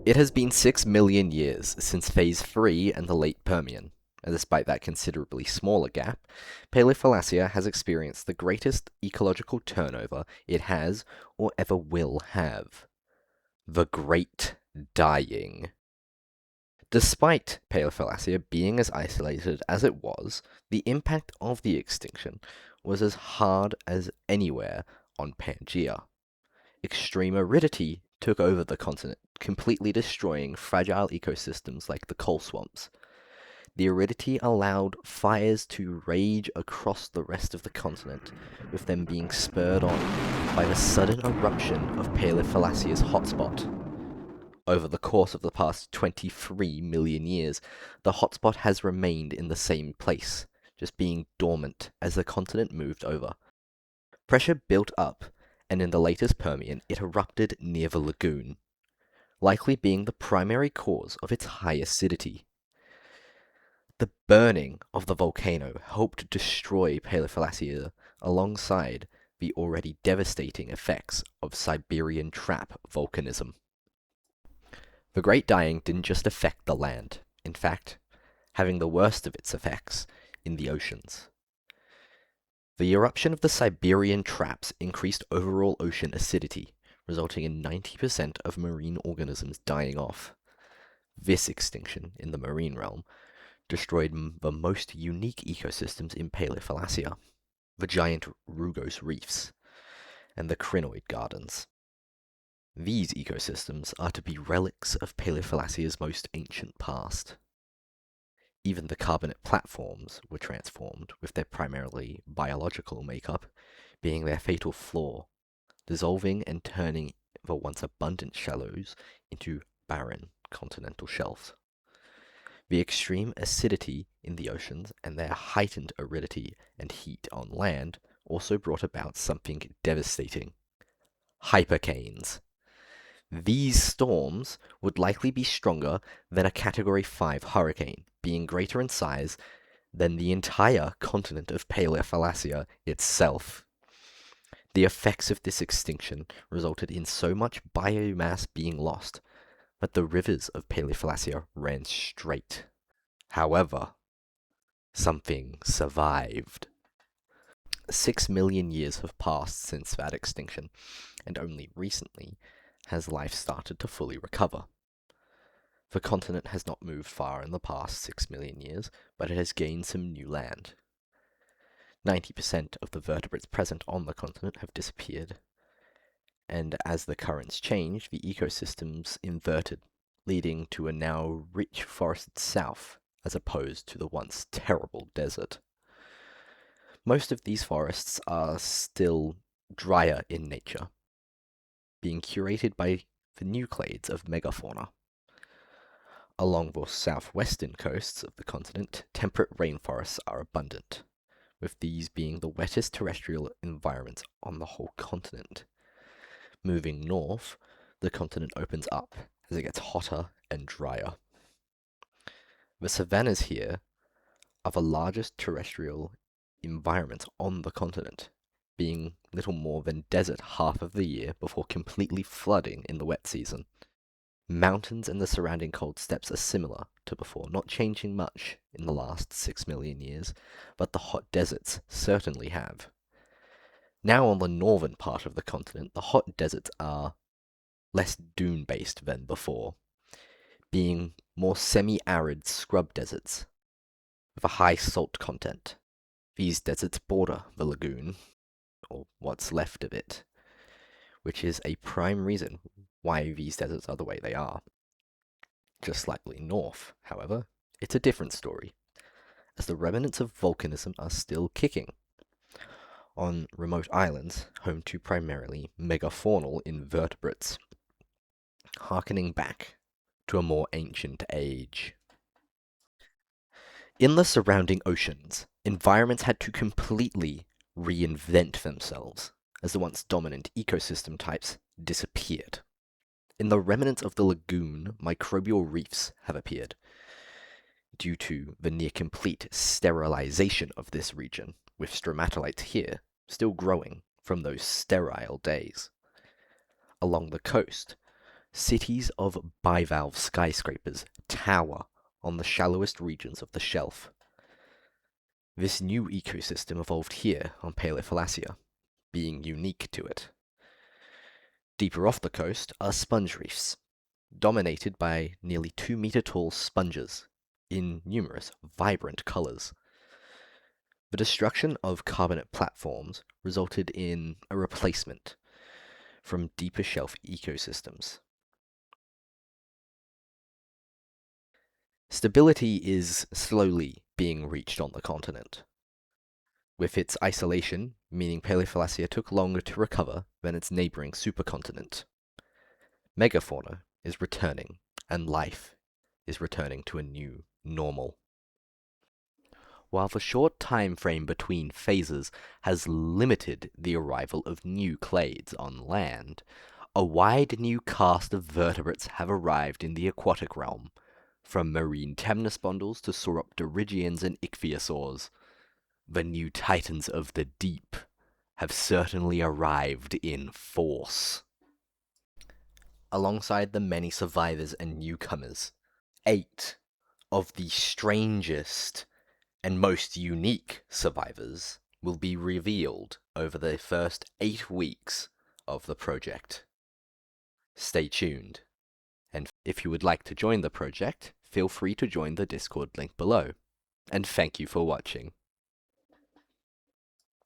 It has been 6 million years since Phase 3 and the late Permian, and despite that considerably smaller gap, Paleothalassia has experienced the greatest ecological turnover it has or ever will have. The Great Dying. Despite Paleothalassia being as isolated as it was, the impact of the extinction was as hard as anywhere on Pangaea. Extreme aridity took over the continent, completely destroying fragile ecosystems like the coal swamps. The aridity allowed fires to rage across the rest of the continent, with them being spurred on by the sudden eruption of Paleothalassia's hotspot. Over the course of the past 23 million years, the hotspot has remained in the same place, just being dormant as the continent moved over. Pressure built up, and in the latest Permian it erupted near the lagoon, likely being the primary cause of its high acidity. The burning of the volcano helped destroy Paleothalassia alongside the already devastating effects of Siberian trap volcanism. The Great Dying didn't just affect the land, in fact, having the worst of its effects in the oceans. The eruption of the Siberian traps increased overall ocean acidity, resulting in 90% of marine organisms dying off. This extinction in the marine realm destroyed the most unique ecosystems in Paleothalassia, the giant rugose reefs, and the crinoid gardens. These ecosystems are to be relics of Paleothalassia's most ancient past. Even the carbonate platforms were transformed, with their primarily biological makeup being their fatal flaw, dissolving and turning the once abundant shallows into barren continental shelves. The extreme acidity in the oceans and their heightened aridity and heat on land also brought about something devastating: hypercanes. These storms would likely be stronger than a Category 5 hurricane, being greater in size than the entire continent of Paleothalassia itself. The effects of this extinction resulted in so much biomass being lost that the rivers of Paleothalassia ran straight. However, something survived. 6 million years have passed since that extinction, and only recently has life started to fully recover. The continent has not moved far in the past 6 million years, but it has gained some new land. 90% of the vertebrates present on the continent have disappeared, and as the currents change, the ecosystems inverted, leading to a now rich forested south, as opposed to the once terrible desert. Most of these forests are still drier in nature, being curated by the nucleids of megafauna. Along the southwestern coasts of the continent, temperate rainforests are abundant, with these being the wettest terrestrial environments on the whole continent. Moving north, the continent opens up as it gets hotter and drier. The savannas here are the largest terrestrial environments on the continent, being little more than desert half of the year before completely flooding in the wet season. Mountains and the surrounding cold steppes are similar to before, not changing much in the last 6 million years, but the hot deserts certainly have. Now on the northern part of the continent, the hot deserts are less dune-based than before, being more semi-arid scrub deserts with a high salt content. These deserts border the lagoon, or what's left of it, which is a prime reason why these deserts are the way they are. Just slightly north, however, it's a different story, as the remnants of volcanism are still kicking on remote islands home to primarily megafaunal invertebrates, harkening back to a more ancient age. In the surrounding oceans, environments had to completely reinvent themselves as the once dominant ecosystem types disappeared. In the remnants of the lagoon, microbial reefs have appeared, due to the near-complete sterilization of this region, with stromatolites here still growing from those sterile days. Along the coast, Cities of bivalve skyscrapers tower on the shallowest regions of the shelf. This new ecosystem evolved here on Paleothalassia, being unique to it. Deeper off the coast are sponge reefs, dominated by nearly 2-meter tall sponges in numerous vibrant colors. The destruction of carbonate platforms resulted in a replacement from deeper shelf ecosystems. Stability is slowly being reached on the continent, with its isolation meaning Paleothalassia took longer to recover than its neighboring supercontinent. Megafauna is returning, and life is returning to a new normal. While the short time frame between phases has limited the arrival of new clades on land, a wide new cast of vertebrates have arrived in the aquatic realm, from marine temnospondyls to sauropterygians and ichthyosaurs. The new titans of the deep have certainly arrived in force. Alongside the many survivors and newcomers, 8 of the strangest and most unique survivors will be revealed over the first 8 weeks of the project. Stay tuned, and if you would like to join the project, feel free to join the Discord link below. And thank you for watching.